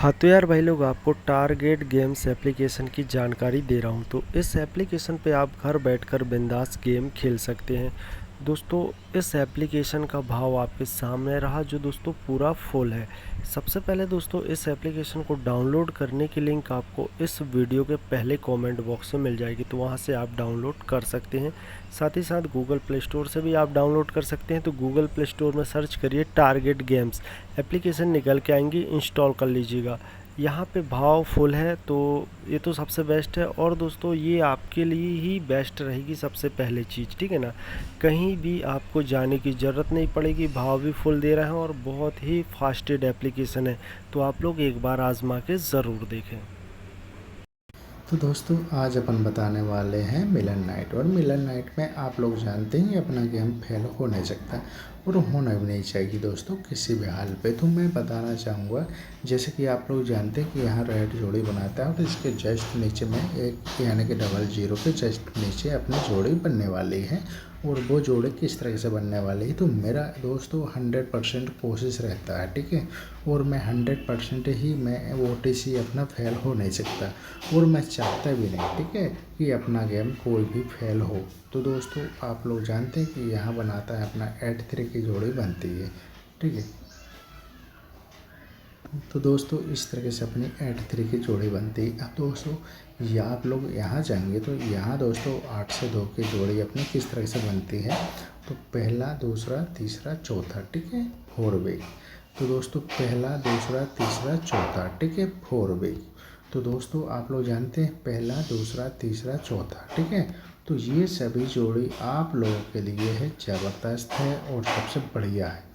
हाँ तो यार भाई लोग, आपको टारगेट गेम्स एप्लीकेशन की जानकारी दे रहा हूँ। तो इस एप्लीकेशन पे आप घर बैठकर बिंदास गेम खेल सकते हैं। दोस्तों, इस एप्लीकेशन का भाव आपके सामने रहा, जो दोस्तों पूरा फुल है। सबसे पहले दोस्तों, इस एप्लीकेशन को डाउनलोड करने की लिंक आपको इस वीडियो के पहले कमेंट बॉक्स में मिल जाएगी, तो वहाँ से आप डाउनलोड कर सकते हैं। साथ ही साथ गूगल प्ले स्टोर से भी आप डाउनलोड कर सकते हैं। तो गूगल प्ले स्टोर में सर्च करिए टारगेट गेम्स, एप्लीकेशन निकल के आएंगी, इंस्टॉल कर लीजिएगा। यहाँ पे भाव फुल है, तो ये तो सबसे बेस्ट है। और दोस्तों, ये आपके लिए ही बेस्ट रहेगी सबसे पहले चीज़, ठीक है ना। कहीं भी आपको जाने की ज़रूरत नहीं पड़ेगी, भाव भी फुल दे रहे हैं और बहुत ही फास्टेड एप्लीकेशन है। तो आप लोग एक बार आजमा के ज़रूर देखें। तो दोस्तों आज अपन बताने वाले हैं मिलन नाइट। और मिलन नाइट में आप लोग जानते हैं अपना गेम फेल हो नहीं सकता और होना भी नहीं चाहिए दोस्तों किसी भी हाल पे। तो मैं बताना चाहूँगा, जैसे कि आप लोग जानते हैं कि यहाँ रेड जोड़ी बनाता है और इसके जस्ट नीचे में एक यानी कि 00 के जस्ट नीचे अपनी जोड़ी बनने वाली है। और वो जोड़ी किस तरह से बनने वाली है, तो मेरा दोस्तों 100% कोशिश रहता है, ठीक है। और मैं 100% ही मैं OTC अपना फेल हो नहीं सकता और मैं चाहता भी नहीं, ठीक है, कि अपना गेम कोई भी फेल हो। तो दोस्तों आप लोग जानते हैं कि यहाँ बनाता है अपना 83 की जोड़ी बनती है, ठीक है। तो दोस्तों इस तरीके से अपनी 83 की जोड़ी बनती है। अब दोस्तों या आप लोग यहाँ जाएंगे तो यहाँ दोस्तों 8 से 2 की जोड़ी अपनी किस तरह से बनती है, तो पहला दूसरा तीसरा चौथा, ठीक है, 4 वे। तो दोस्तों पहला दूसरा तीसरा चौथा, ठीक है, 4 वे। तो दोस्तों आप लोग जानते हैं पहला दूसरा तीसरा चौथा, ठीक है। तो ये सभी जोड़ी आप लोगों के लिए है, ज़बरदस्त है और सबसे बढ़िया है।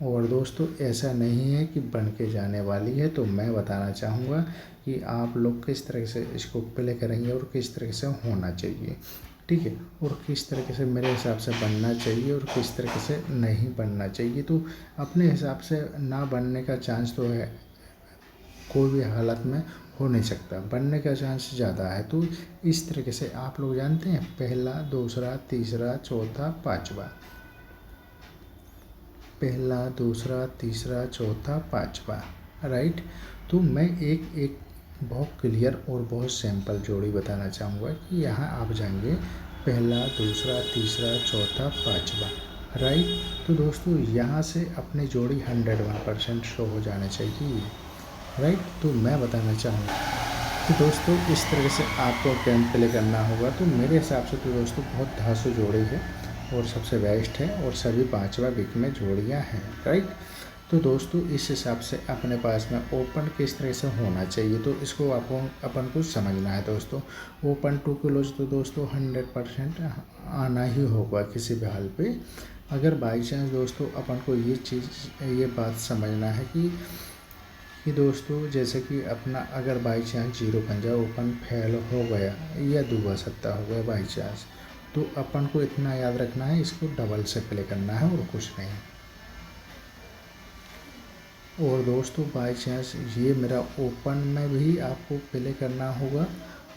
और दोस्तों ऐसा नहीं है कि बन के जाने वाली है। तो मैं बताना चाहूँगा कि आप लोग किस तरह से इसको प्ले करेंगे और किस तरह से होना चाहिए, ठीक है, और किस तरीके से मेरे हिसाब से बनना चाहिए और किस तरीके से नहीं बनना चाहिए। तो अपने हिसाब से ना बनने का चांस तो है, कोई भी हालत में हो नहीं सकता, बनने का चांस ज़्यादा है। तो इस तरीके से आप लोग जानते हैं पहला दूसरा तीसरा चौथा पाँचवा, पहला दूसरा तीसरा चौथा पाँचवा, राइट। तो मैं एक एक बहुत क्लियर और बहुत सिंपल जोड़ी बताना चाहूँगा कि यहाँ आप जाएंगे पहला दूसरा तीसरा चौथा पाँचवा, राइट। तो दोस्तों यहाँ से अपनी जोड़ी 101% शो हो जाने चाहिए, राइट। तो मैं बताना चाहूँगा कि दोस्तों इस तरह से आपको गेम प्ले करना होगा। तो मेरे हिसाब से तो दोस्तों बहुत धांसू जोड़ी है और सबसे बेस्ट है और सभी 5वां वीक में जोड़ियाँ हैं, राइट। तो दोस्तों इस हिसाब से अपने पास में ओपन किस तरह से होना चाहिए, तो इसको अपन को समझना है दोस्तों। ओपन 2 क्लोज तो दोस्तों 100% आना ही होगा किसी भी हाल पे। अगर बाई चांस दोस्तों अपन को ये बात समझना है कि दोस्तों जैसे कि अपना अगर बाई चांस 0 पंजा ओपन फेल हो गया या दूबा सत्ता हो गया बाई चांस, तो अपन को इतना याद रखना है, इसको डबल से प्ले करना है और कुछ नहीं। और दोस्तों बाई चांस ये मेरा ओपन में भी आपको प्ले करना होगा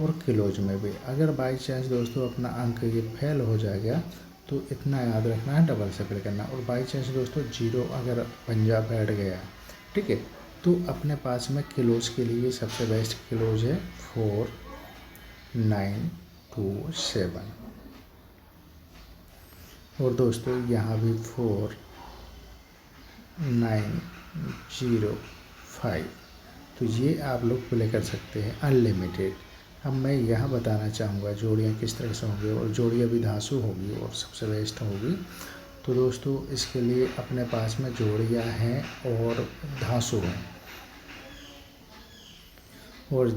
और क्लोज में भी। अगर बाई चांस दोस्तों अपना अंक ये फेल हो जाएगा तो इतना याद रखना है, डबल से प्ले करना। और बाई चांस दोस्तों 0 अगर पंजा बैठ गया, ठीक है, तो अपने पास में क्लोज के लिए सबसे बेस्ट क्लोज है 4 9 2 7। और दोस्तों यहाँ भी 4 9 0 5। तो ये आप लोग प्ले कर सकते हैं अनलिमिटेड। अब मैं यहाँ बताना चाहूँगा जोड़ियाँ किस तरह से होंगी, और जोड़ियाँ भी धांसू होगी और सबसे बेस्ट होगी। तो दोस्तों इसके लिए अपने पास में जोड़ियाँ हैं और धांसू हैं। और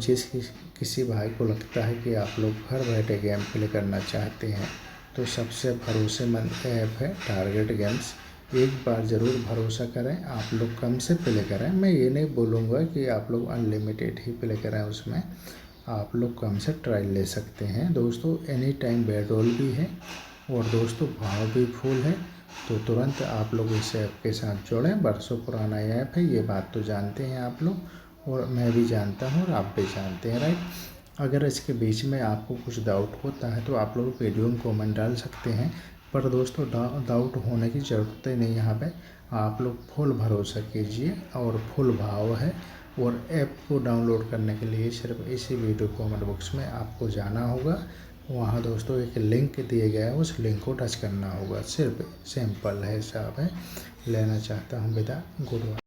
किसी भाई को लगता है कि आप लोग घर बैठे गेम प्ले करना चाहते हैं, तो सबसे भरोसेमंद ऐप है टारगेट गेम्स। एक बार ज़रूर भरोसा करें, आप लोग कम से प्ले करें। मैं ये नहीं बोलूँगा कि आप लोग अनलिमिटेड ही प्ले करें, उसमें आप लोग कम से ट्रायल ले सकते हैं दोस्तों। एनी टाइम बेडरोल भी है और दोस्तों भाव भी फुल है। तो तुरंत आप लोग इस ऐप के साथ जुड़ें, बरसों पुराना ऐप है, ये बात तो जानते हैं आप लोग और मैं भी जानता हूँ और आप भी जानते हैं, राइट। अगर इसके बीच में आपको कुछ डाउट होता है तो आप लोग वीडियो में कमेंट डाल सकते हैं, पर दोस्तों डाउट होने की ज़रूरत ही नहीं। यहाँ पे आप लोग फुल भरोसा कीजिए और फुल भाव है और ऐप को डाउनलोड करने के लिए सिर्फ इसी वीडियो कमेंट बॉक्स में आपको जाना होगा। वहाँ दोस्तों एक लिंक दिए गया है, उस लिंक को टच करना होगा। सिर्फ सिंपल है साहब है। लेना चाहता हूँ विदा, गुड बाय।